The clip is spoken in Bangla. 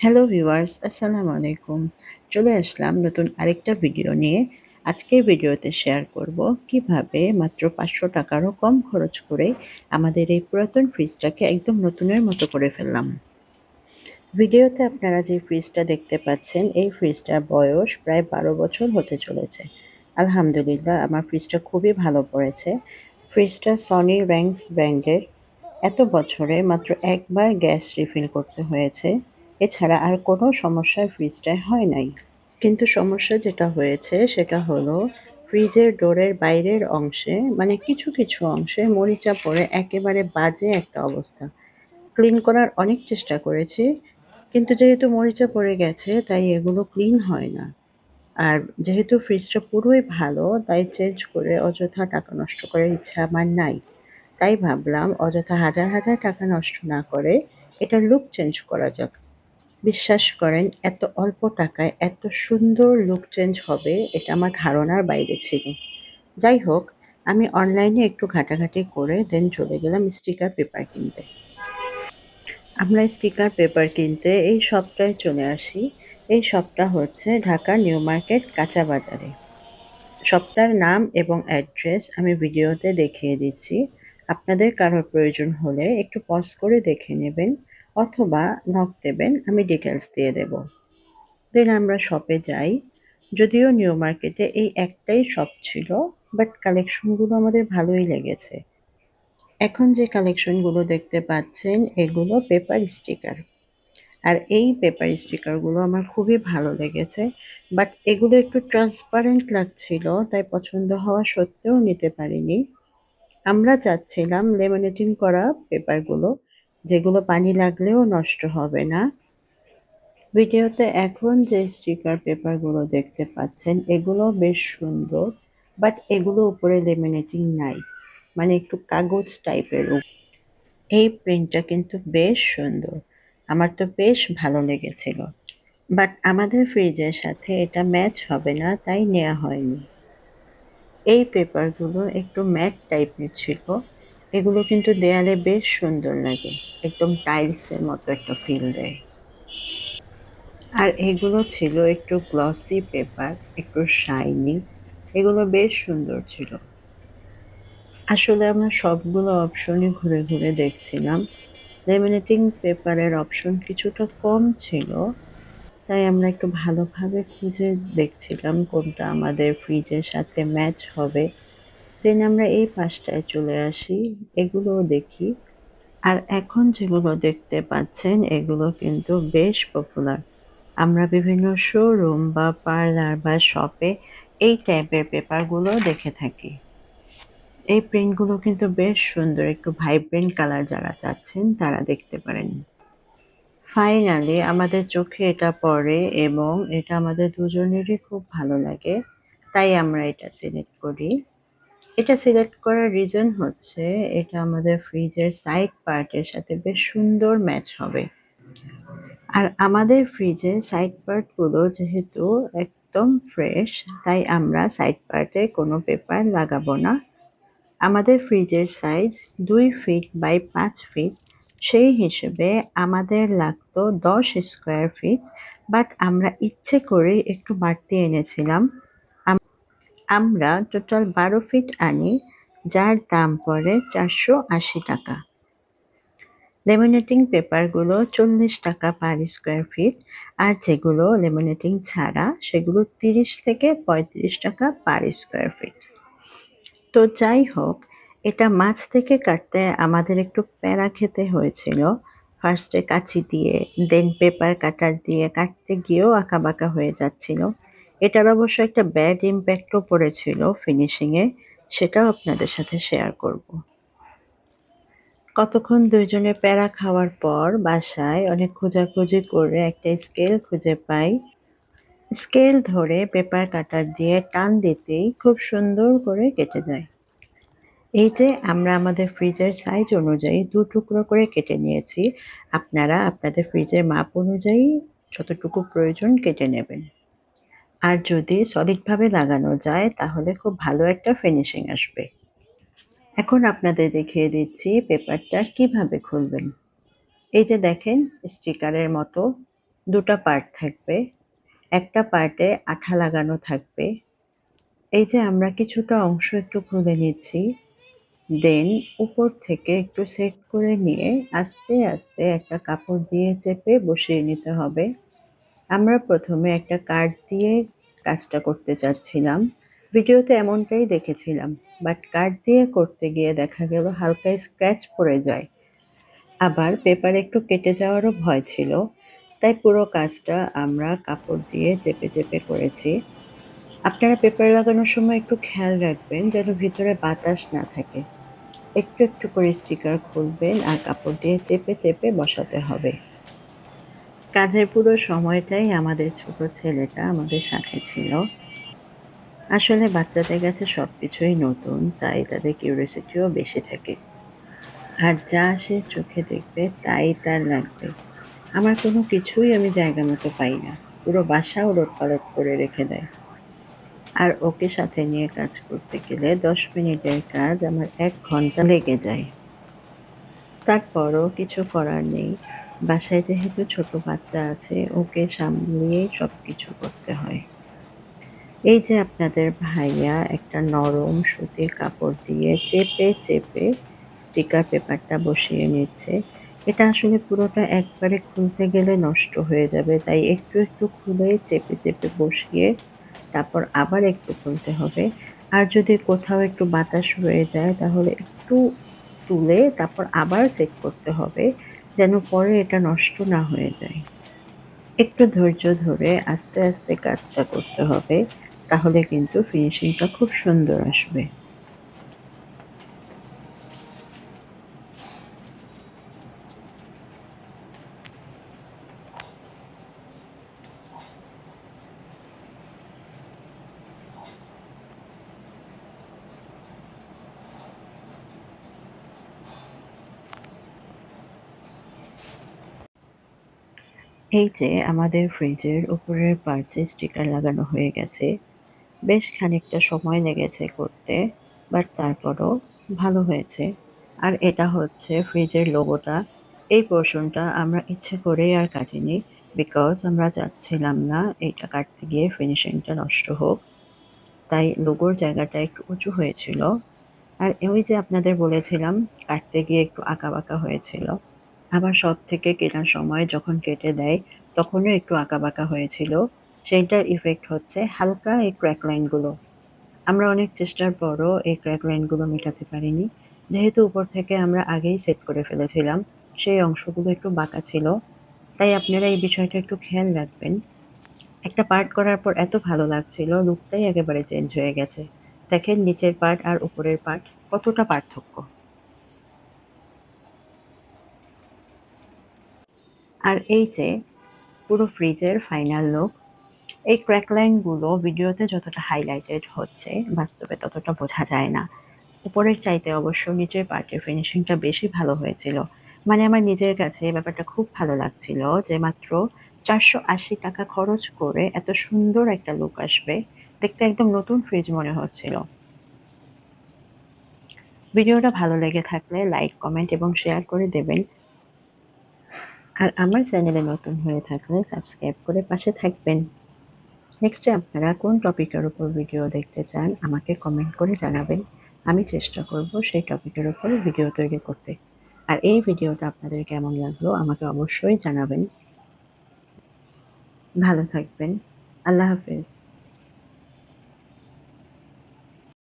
হ্যালো ভিউয়ার্স, আসসালামু আলাইকুম। চলে আসলাম নতুন আরেকটা ভিডিও নিয়ে। আজকের ভিডিওতে শেয়ার করব কিভাবে মাত্র ৳৫০০ কম খরচ করে আমাদের এই পুরাতন ফ্রিজটাকে একদম নতুনের মতো করে ফেললাম। ভিডিওতে আপনারা যে ফ্রিজটা দেখতে পাচ্ছেন, এই ফ্রিজটার বয়স প্রায় ১২ বছর হতে চলেছে। আলহামদুলিল্লাহ আমার ফ্রিজটা খুবই ভালো পড়েছে। ফ্রিজটা সনি র‍্যাংস ব্র্যান্ডের। এত বছরে মাত্র একবার গ্যাস রিফিল করতে হয়েছে। এছাড়া আর কোনো সমস্যা ফ্রিজটায় হয় নাই। কিন্তু সমস্যা যেটা হয়েছে সেটা হলো ফ্রিজের ডোরের বাইরের অংশে মানে কিছু অংশে মরিচা পড়ে একেবারে বাজে একটা অবস্থা। ক্লিন করার অনেক চেষ্টা করেছি। কিন্তু যেহেতু মরিচা পড়ে গেছে তাই এগুলো ক্লিন হয় না। আর যেহেতু ফ্রিজটা পুরোই ভালো তাই চেঞ্জ করে অযথা টাকা নষ্ট করার ইচ্ছা আমার নাই। তাই ভাবলাম অযথা হাজার টাকা নষ্ট না করে এটার লুক চেঞ্জ করা যাক। বিশ্বাস করেন এত অল্প টাকায় এত সুন্দর লুক চেঞ্জ হবে এটা আমার ধারণার বাইরে ছিল। যাই হোক, আমি অনলাইনে একটু ঘাটাঘাটি করে দেন চলে গেলাম স্টিকার পেপার কিনতে। আমরা স্টিকার পেপার কিনতে এই শপটায় চলে আসি। এই শপটা হচ্ছে ঢাকা নিউ মার্কেট কাঁচা বাজারে। শপটার নাম এবং অ্যাড্রেস আমি ভিডিওতে দেখিয়ে দিচ্ছি। আপনাদের কারোর প্রয়োজন হলে একটু পজ করে দেখে নেবেন অথবা নক দেবেন, আমি ডিটেলস দিয়ে দেব। দেন আমরা শপে যাই। যদিও নিউ মার্কেটে এই একটাই শপ ছিল, বাট কালেকশনগুলো আমাদের ভালোই লেগেছে। এখন যে কালেকশনগুলো দেখতে পাচ্ছেন এগুলো পেপার স্টিকার। আর এই পেপার স্টিকারগুলো আমার খুবই ভালো লেগেছে। বাট এগুলো একটু ট্রান্সপারেন্ট লাগছিল, তাই পছন্দ হওয়া সত্ত্বেও নিতে পারিনি। আমরা চাচ্ছিলাম লেমিনেটিং করা পেপারগুলো, যেগুলো পানি লাগলেও নষ্ট হবে না। ভিডিওতে এখন যে স্টিকার পেপারগুলো দেখতে পাচ্ছেন এগুলো বেশ সুন্দর, বাট এগুলো উপরে লেমিনেটিং নাই, মানে একটু কাগজ টাইপের। এই প্রিন্টটা কিন্তু বেশ সুন্দর, আমার তো বেশ ভালো লেগেছিল। বাট আমাদের ফ্রিজের সাথে এটা ম্যাচ হবে না তাই নেওয়া হয়নি। এই পেপারগুলো একটু ম্যাট টাইপের ছিল। এগুলো কিন্তু দেয়ালে বেশ সুন্দর লাগে, একদম টাইলসের মতো একটা ফিল দেয়। আর এগুলো ছিল একটু গ্লসি পেপার, একটু শাইনি। এগুলো বেশ সুন্দর ছিল। আসলে আমরা সবগুলো অপশনই ঘুরে দেখছিলাম। লেমিনেটিং পেপারের অপশন কিছুটা কম ছিল, তাই আমরা একটু ভালোভাবে খুঁজে দেখছিলাম কোনটা আমাদের ফ্রিজের সাথে ম্যাচ হবে। দেন আমরা এই পাশটায় চলে আসি, এগুলোও দেখি। আর এখন যেগুলো দেখতে পাচ্ছেন এগুলো কিন্তু বেশ পপুলার। আমরা বিভিন্ন শোরুম বা পার্লার বা শপে এই টাইপের পেপারগুলো দেখে থাকি। এই প্রিন্টগুলো কিন্তু বেশ সুন্দর, একটু ভাইব্রেন্ট কালার যারা চাচ্ছেন তারা দেখতে পারেন। ফাইনালি আমাদের চোখে এটা পড়ে এবং এটা আমাদের দুজনেরই খুব ভালো লাগে, তাই আমরা এটা সিলেক্ট করি। এটা সিলেক্ট করার রিজন হচ্ছে এটা আমাদের ফ্রিজের সাইড পার্টের সাথে বেশ সুন্দর ম্যাচ হবে। আর আমাদের ফ্রিজের সাইড পার্টগুলো যেহেতু একদম ফ্রেশ, তাই আমরা সাইড পার্টে কোনো পেপার লাগাবো না। আমাদের ফ্রিজের সাইজ ২ ফিট বাই ৫ ফিট। সেই হিসেবে আমাদের লাগতো ১০ স্কোয়ার ফিট, বাট আমরা ইচ্ছে করেই একটু বাড়তি এনেছিলাম। আমরা টোটাল ১২ ফিট আনি, যার দাম পড়ে ৳৪৮০। লেমিনেটিং পেপারগুলো ৳৪০ পার স্কোয়ার ফিট, আর যেগুলো লেমিনেটিং ছাড়া সেগুলো ৳৩০ থেকে ৳৩৫ পার স্কোয়ার ফিট। তো যাই হোক, এটা মাছ থেকে কাটতে আমাদের একটু প্যারা খেতে হয়েছিল। ফার্স্টে কাঁচি দিয়ে, দেন পেপার কাটার দিয়ে কাটতে গিয়েও আঁকাবাঁকা হয়ে যাচ্ছিল। এটার অবশ্য একটা ব্যাড ইমপ্যাক্টও পড়েছিল ফিনিশিংয়ে, সেটাও আপনাদের সাথে শেয়ার করব। কতক্ষণ ২ জনে প্যারা খাওয়ার পর বাসায় অনেক খোঁজাখুঁজি করে একটা স্কেল খুঁজে পাই। স্কেল ধরে পেপার কাটার দিয়ে টান দিতেই খুব সুন্দর করে কেটে যায়। এই যে আমরা আমাদের ফ্রিজের সাইজ অনুযায়ী ২ টুকরো করে কেটে নিয়েছি। আপনারা আপনাদের ফ্রিজের মাপ অনুযায়ী যতটুকু প্রয়োজন কেটে নেবেন। আর যদি সলিডভাবে লাগানো যায় তাহলে খুব ভালো একটা ফিনিশিং আসবে। এখন আপনাদের দেখিয়ে দিচ্ছি পেপারটা কিভাবে খুলবেন। এই যে দেখেন স্টিকারের মতো দুটা পার্ট থাকবে। একটা পার্টে আঠা লাগানো থাকবে। এই যে আমরা কিছুটা অংশ একটু খুলে নিচ্ছি, দেন উপর থেকে একটু সেট করে নিয়ে আস্তে আস্তে একটা কাপড় দিয়ে চেপে বসিয়ে নিতে হবে। আমরা প্রথমে একটা কাঠ দিয়ে কাজটা করতে চাচ্ছিলাম। ভিডিওতে এমনটাই দেখেছিলাম, বাট কাঠ দিয়ে করতে গিয়ে দেখা গেল হালকা স্ক্র্যাচ পড়ে যায়। আবার পেপার একটু কেটে যাওয়ারও ভয় ছিল। তাই পুরো কাজটা আমরা কাপড় দিয়ে চেপে চেপে করেছি। আপনারা পেপার লাগানোর সময় একটু খেয়াল রাখবেন যেন ভিতরে বাতাস না থাকে। একটু একটু করে স্টিকার খুলবেন আর কাপড় দিয়ে চেপে চেপে বসাতে হবে। কাজের পুরো সময়টাই আমাদের ছোট ছেলেটা আমাদের সাথে ছিল। আসলে বাচ্চাদের কাছে সবকিছুই নতুন, তাই তাদের কিউরিওসিটিও বেশি থাকে। আর যা সে চোখে দেখবে তাই তার লাগবে। আমার কোনো কিছুই আমি জায়গা মতো পাই না। পুরো বাসা ওলটপালট করে রেখে দেয়। আর ওকে সাথে নিয়ে কাজ করতে গেলে ১০ মিনিটের কাজ আমার ১ ঘন্টা লেগে যায়। তারপরও কিছু করার নেই। বাসায় যেহেতু ছোট বাচ্চা আছে, ওকে সামলিয়েই সবকিছু করতে হয়। এই যে আপনাদের ভাইয়া একটা নরম সুতির কাপড় দিয়ে চেপে চেপে স্টিকার পেপারটা বসিয়ে নিচ্ছে। এটা আসলে পুরোটা একবারে খুলতে গেলে নষ্ট হয়ে যাবে, তাই একটু একটু খুলে চেপে চেপে বসিয়ে তারপর আবার একটু খুলতে হবে। আর যদি কোথাও একটু বাতাস রয়ে যায় তাহলে একটু তুলে তারপর আবার সেট করতে হবে, যেন পরে এটা নষ্ট না হয়ে যায়। একটু ধৈর্য ধরে আস্তে আস্তে কাজটা করতে হবে, তাহলে কিন্তু ফিনিশিংটা খুব সুন্দর আসবে। এই যে আমাদের ফ্রিজের উপরের পার্টে স্টিকার লাগানো হয়ে গেছে। বেশ খানিকটা সময় লেগেছে করতে, বাট তারপরও ভালো হয়েছে। আর এটা হচ্ছে ফ্রিজের লোগোটা। এই পোর্শনটা আমরা ইচ্ছে করেই আর কাটিনি, বিকজ আমরা চাচ্ছিলাম না এটা কাটতে গিয়ে ফিনিশিংটা নষ্ট হোক। তাই লোগোর জায়গাটা একটু উঁচু হয়েছিল। আর ওই যে আপনাদের বলেছিলাম কাটতে গিয়ে একটু আঁকাবাঁকা হয়েছিল। আবার সবথেকে কেনার সময় যখন কেটে দেয় তখনও একটু আঁকাবাঁকা হয়েছিল। সেইটার ইফেক্ট হচ্ছে হালকা এই ক্র্যাক লাইনগুলো। আমরা অনেক চেষ্টার পরও এই ক্র্যাক লাইনগুলো মেটাতে পারিনি। যেহেতু উপর থেকে আমরা আগেই সেট করে ফেলেছিলাম, সেই অংশগুলো একটু বাঁকা ছিল। তাই আপনারা এই বিষয়টা একটু খেয়াল রাখবেন। একটা পার্ট করার পর এত ভালো লাগছিল, লুকটাই একেবারে চেঞ্জ হয়ে গেছে। দেখেন নিচের পার্ট আর উপরের পার্ট কতটা পার্থক্য। আর এই যে পুরো ফ্রিজের ফাইনাল লুক। এই ক্র্যাক লাইনগুলো ভিডিওতে যতটা হাইলাইটেড হচ্ছে, বাস্তবে ততটা বোঝা যায় না। উপরের চাইতে অবশ্য নিচের পার্টের ফিনিশিংটা বেশি ভালো হয়েছিল। মানে আমার নিজের কাছে ব্যাপারটা খুব ভালো লাগছিল যে মাত্র ৳৪৮০ খরচ করে এত সুন্দর একটা লুক আসবে। দেখতে একদম নতুন ফ্রিজ মনে হচ্ছিল। ভিডিওটা ভালো লেগে থাকলে লাইক, কমেন্ট এবং শেয়ার করে দেবেন। আর আমার চ্যানেলে নতুন হয়ে থাকলে সাবস্ক্রাইব করে পাশে থাকবেন। নেক্সটে আপনারা কোন টপিকের উপর ভিডিও দেখতে চান আমাকে কমেন্ট করে জানাবেন। আমি চেষ্টা করব সেই টপিকের উপর ভিডিও তৈরি করতে। আর এই ভিডিওটা আপনাদের কেমন লাগলো আমাকে অবশ্যই জানাবেন। ভালো থাকবেন। আল্লাহ হাফেজ।